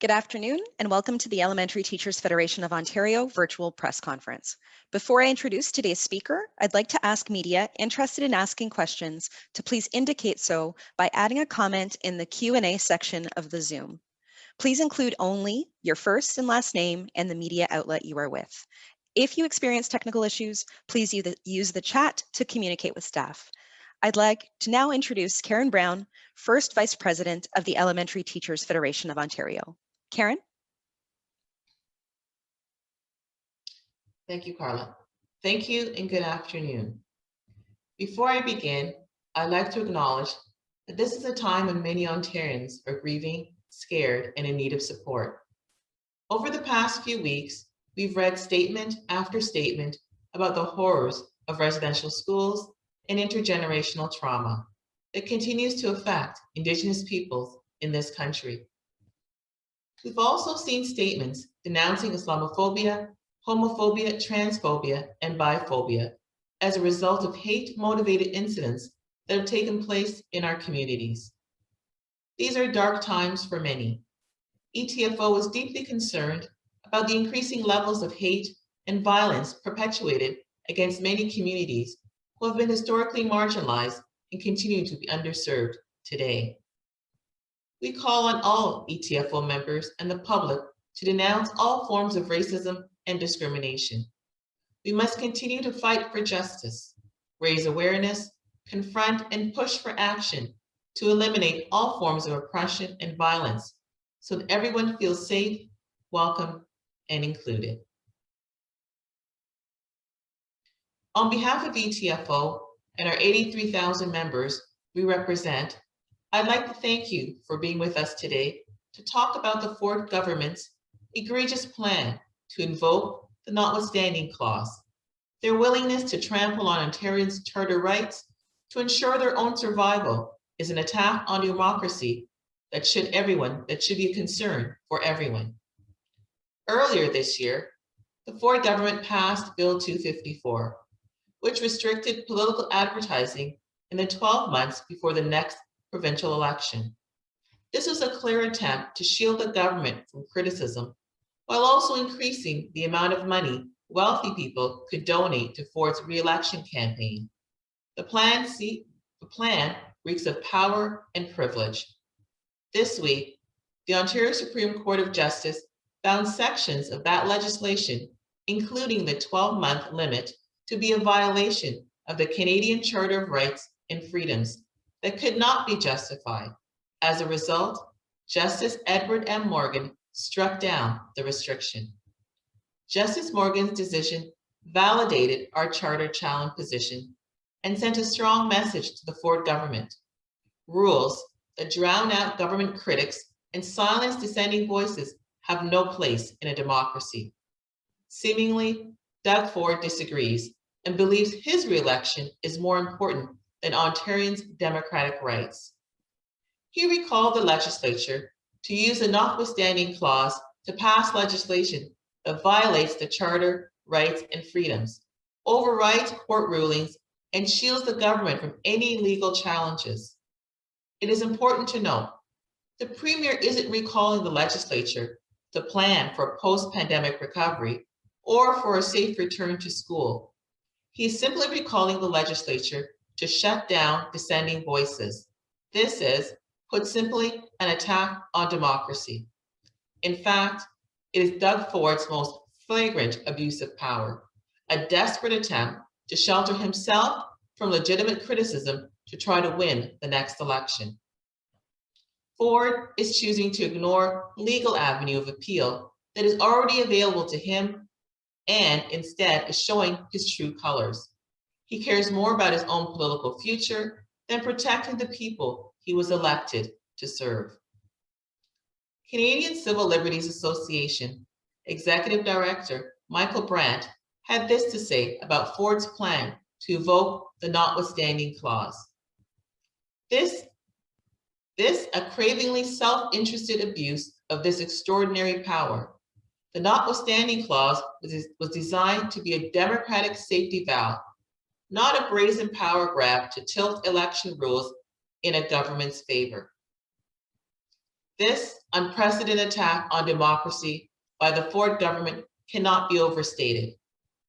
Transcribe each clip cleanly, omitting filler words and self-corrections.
Good afternoon and welcome to the Elementary Teachers Federation of Ontario virtual press conference. Before I introduce today's speaker, I'd like to ask media interested in asking questions to please indicate so by adding a comment in the Q&A section of the Zoom. Please include only your first and last name and the media outlet you are with. If you experience technical issues, please use the chat to communicate with staff. I'd like to now introduce Karen Brown, First Vice President of the Elementary Teachers Federation of Ontario. Karen? Thank you, Carla. Thank you and good afternoon. Before I begin, I'd like to acknowledge that this is a time when many Ontarians are grieving, scared, and in need of support. Over the past few weeks, we've read statement after statement about the horrors of residential schools and intergenerational trauma that continues to affect Indigenous peoples in this country. We've also seen statements denouncing Islamophobia, homophobia, transphobia, and biphobia as a result of hate-motivated incidents that have taken place in our communities. These are dark times for many. ETFO is deeply concerned about the increasing levels of hate and violence perpetuated against many communities who have been historically marginalized and continue to be underserved today. We call on all ETFO members and the public to denounce all forms of racism and discrimination. We must continue to fight for justice, raise awareness, confront and push for action to eliminate all forms of oppression and violence so that everyone feels safe, welcome, and included. On behalf of ETFO and our 83,000 members we represent, I'd like to thank you for being with us today to talk about the Ford government's egregious plan to invoke the Notwithstanding Clause, their willingness to trample on Ontarians' charter rights to ensure their own survival is an attack on democracy that should be a concern for everyone. Earlier this year, the Ford government passed Bill 254, which restricted political advertising in the 12 months before the next provincial election. This was a clear attempt to shield the government from criticism while also increasing the amount of money wealthy people could donate to Ford's re-election campaign. The plan reeks of power and privilege. This week, the Ontario Supreme Court of Justice found sections of that legislation, including the 12-month limit, to be a violation of the Canadian Charter of Rights and Freedoms that could not be justified. As a result, Justice Edward M. Morgan struck down the restriction. Justice Morgan's decision validated our charter challenge position and sent a strong message to the Ford government. Rules that drown out government critics and silence dissenting voices have no place in a democracy. Seemingly, Doug Ford disagrees and believes his re-election is more important than Ontarians' democratic rights. He recalled the legislature to use the Notwithstanding Clause to pass legislation that violates the Charter, rights, and freedoms, overrides court rulings, and shields the government from any legal challenges. It is important to note, the Premier isn't recalling the legislature to plan for post-pandemic recovery or for a safe return to school. He is simply recalling the legislature to shut down dissenting voices. This is, put simply, an attack on democracy. In fact, it is Doug Ford's most flagrant abuse of power, a desperate attempt to shelter himself from legitimate criticism to try to win the next election. Ford is choosing to ignore legal avenue of appeal that is already available to him and instead is showing his true colors. He cares more about his own political future than protecting the people he was elected to serve. Canadian Civil Liberties Association Executive Director Michael Brandt had this to say about Ford's plan to evoke the Notwithstanding Clause. This a cravingly self-interested abuse of this extraordinary power. The Notwithstanding Clause was designed to be a democratic safety valve, not a brazen power grab to tilt election rules in a government's favor. This unprecedented attack on democracy by the Ford government cannot be overstated.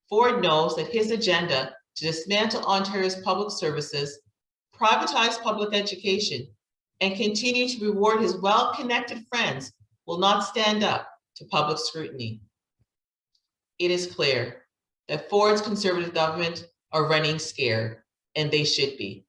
Ford knows that his agenda to dismantle Ontario's public services, privatize public education, and continue to reward his well-connected friends will not stand up to public scrutiny. It is clear that Ford's Conservative government are running scared, and they should be.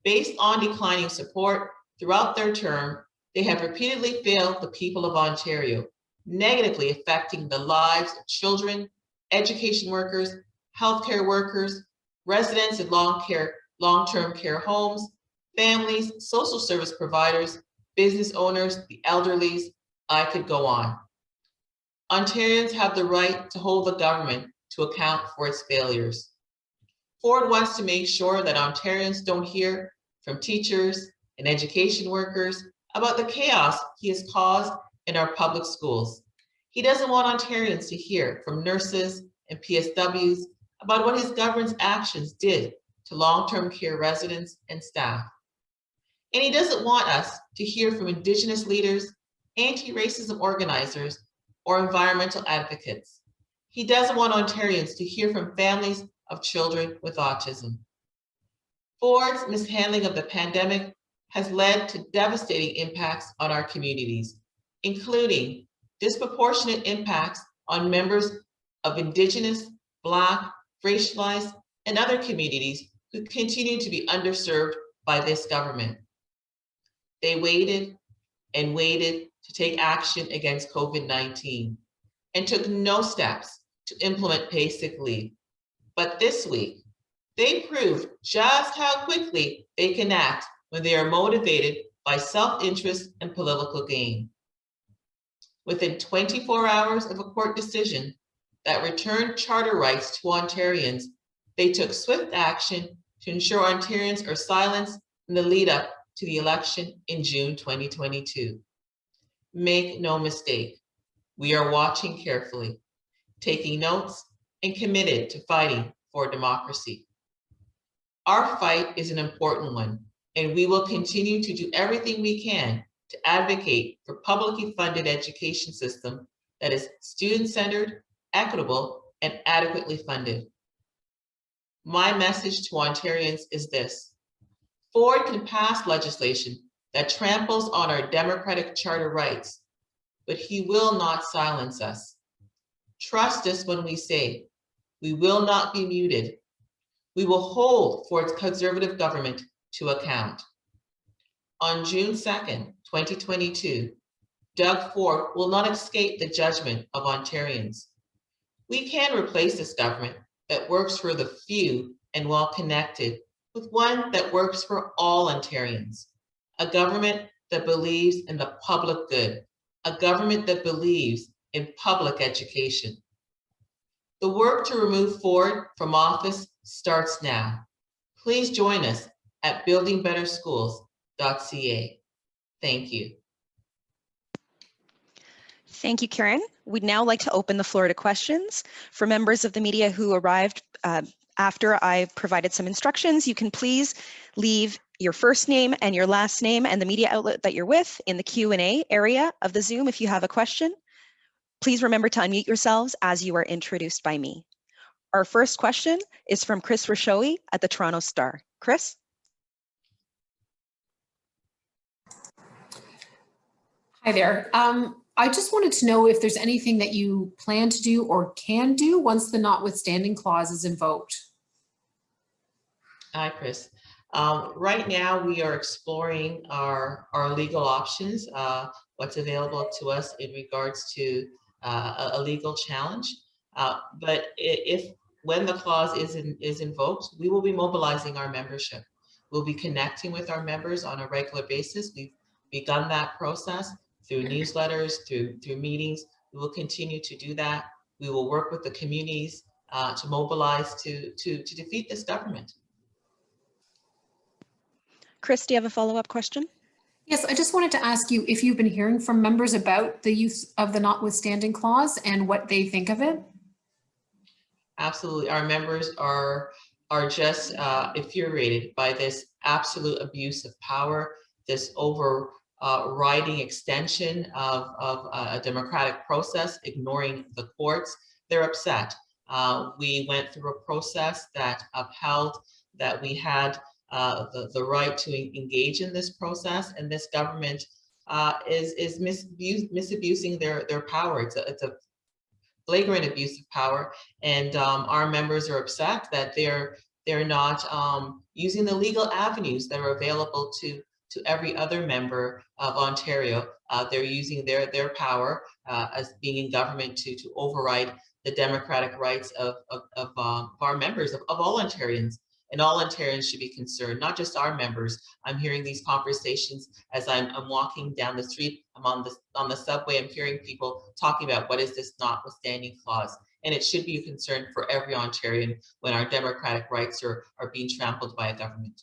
Based on declining support throughout their term, they have repeatedly failed the people of Ontario, negatively affecting the lives of children, education workers, healthcare workers, residents in long-term care homes, families, social service providers, business owners, the elderly. I could go on. Ontarians have the right to hold the government to account for its failures. Ford wants to make sure that Ontarians don't hear from teachers and education workers about the chaos he has caused in our public schools. He doesn't want Ontarians to hear from nurses and PSWs about what his government's actions did to long-term care residents and staff. And he doesn't want us to hear from Indigenous leaders, anti-racism organizers, or environmental advocates. He doesn't want Ontarians to hear from families of children with autism. Ford's mishandling of the pandemic has led to devastating impacts on our communities, including disproportionate impacts on members of Indigenous, Black, racialized, and other communities who continue to be underserved by this government. They waited and waited to take action against COVID-19 and took no steps to implement paid sick leave. But this week, they proved just how quickly they can act when they are motivated by self-interest and political gain. Within 24 hours of a court decision that returned charter rights to Ontarians, they took swift action to ensure Ontarians are silenced in the lead up to the election in June 2022. Make no mistake, we are watching carefully, taking notes, and committed to fighting for democracy. Our fight is an important one, and we will continue to do everything we can to advocate for publicly funded education system that is student-centered, equitable, and adequately funded. My message to Ontarians is this: Ford can pass legislation that tramples on our democratic charter rights, but he will not silence us. Trust us when we say we will not be muted. We will hold Ford's Conservative government to account. On June 2nd, 2022, Doug Ford will not escape the judgment of Ontarians. We can replace this government that works for the few and well-connected with one that works for all Ontarians, a government that believes in the public good, a government that believes in public education. The work to remove Ford from office starts now. Please join us at buildingbetterschools.ca. Thank you. Thank you, Karen. We'd now like to open the floor to questions. For members of the media who arrived after I provided some instructions, you can please leave your first name and your last name and the media outlet that you're with in the Q&A area of the Zoom if you have a question. Please remember to unmute yourselves as you are introduced by me. Our first question is from Chris Rashoe at the Toronto Star. Chris? Hi there. I just wanted to know if there's anything that you plan to do or can do once the notwithstanding clause is invoked. Hi, Chris. Right now, we are exploring our legal options, what's available to us in regards to a legal challenge. But when the clause is invoked, we will be mobilizing our membership. We'll be connecting with our members on a regular basis. We've begun that process through newsletters, through meetings. We will continue to do that. We will work with the communities to mobilize to defeat this government. Chris, do you have a follow-up question? Yes, I just wanted to ask you if you've been hearing from members about the use of the notwithstanding clause and what they think of it. Absolutely. Our members are just infuriated by this absolute abuse of power, this riding extension of a democratic process, ignoring the courts. They're upset. We went through a process that upheld that we had the right to engage in this process, and this government is misusing their power. It's a flagrant abuse of power, and our members are upset that they're not using the legal avenues that are available to every other member of Ontario. They're using their power as being in government to override the democratic rights of our members, of all Ontarians. And all Ontarians should be concerned, not just our members. I'm hearing these conversations as I'm walking down the street. I'm on the subway. I'm hearing people talking about what is this notwithstanding clause. And it should be a concern for every Ontarian when our democratic rights are being trampled by a government.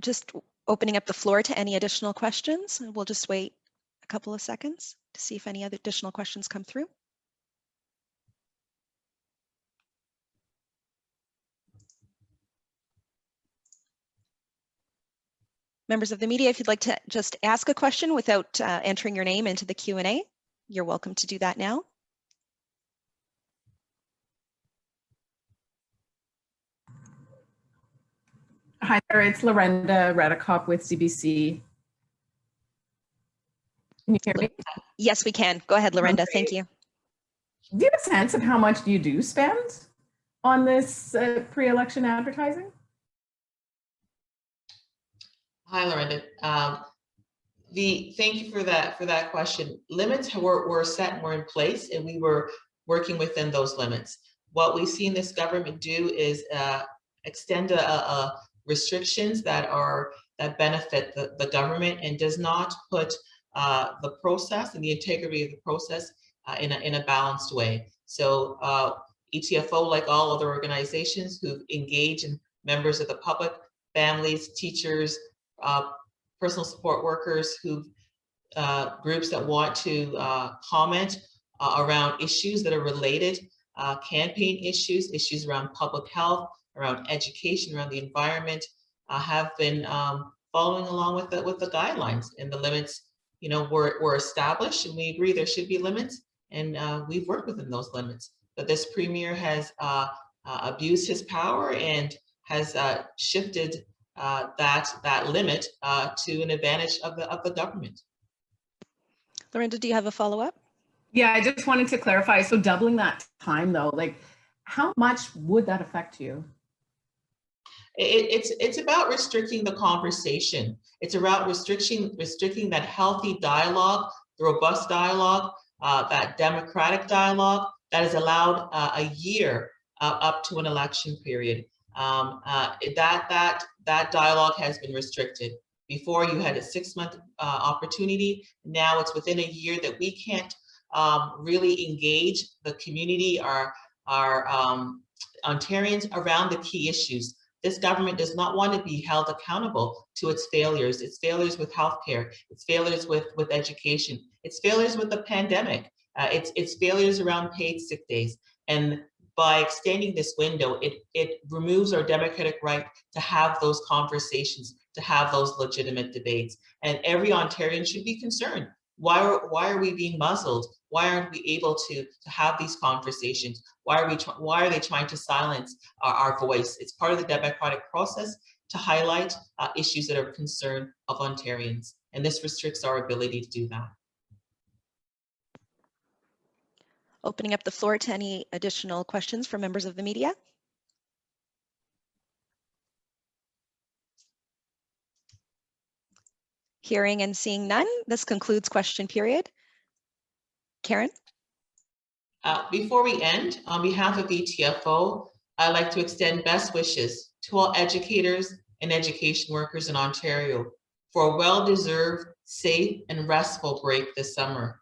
Just opening up the floor to any additional questions. We'll just wait a couple of seconds to see if any other additional questions come through. Members of the media, if you'd like to just ask a question without entering your name into the Q&A, you're welcome to do that now. Hi there, it's Lorenda Redekop with CBC. Can you hear me? Yes, we can. Go ahead, Lorenda. Okay. Thank you. Do you have a sense of how much you do spend on this pre-election advertising? Hi, Lorenda. Thank you for that question. Limits were set and were in place, and we were working within those limits. What we've seen this government do is extend restrictions that benefit the government and does not put the process and the integrity of the process in a balanced way. So ETFO, like all other organizations who engage in members of the public, families, teachers, personal support workers, groups that want to comment around issues that are related, campaign issues around public health, around education, around the environment, have been following along with the guidelines, and the limits, were established, and we agree there should be limits, and we've worked within those limits. But this premier has abused his power and has shifted that limit to an advantage of the government. Lorenda, do you have a follow-up? Yeah, I just wanted to clarify. So doubling that time though, like how much would that affect you? It's about restricting the conversation. It's about restricting that healthy dialogue, the robust dialogue, that democratic dialogue that is allowed a year up to an election period. That dialogue has been restricted. Before, you had a 6-month opportunity. Now it's within a year that we can't really engage the community, our Ontarians, around the key issues. This government does not want to be held accountable to its failures with healthcare, its failures with education, its failures with the pandemic, its failures around paid sick days. And by extending this window, it removes our democratic right to have those conversations, to have those legitimate debates. And every Ontarian should be concerned. Why are we being muzzled? Why aren't we able to have these conversations? Why are they trying to silence our voice? It's part of the democratic process to highlight issues that are of concern of Ontarians, and this restricts our ability to do that. Opening up the floor to any additional questions from members of the media. Hearing and seeing none, this concludes question period. Karen? Before we end, on behalf of ETFO, I'd like to extend best wishes to all educators and education workers in Ontario for a well-deserved, safe, and restful break this summer.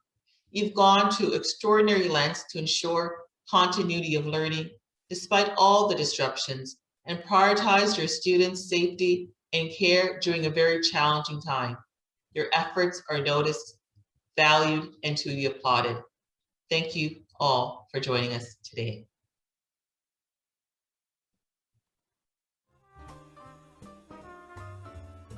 You've gone to extraordinary lengths to ensure continuity of learning despite all the disruptions, and prioritized your students' safety and care during a very challenging time. Your efforts are noticed, valued, and to be applauded. Thank you all for joining us today.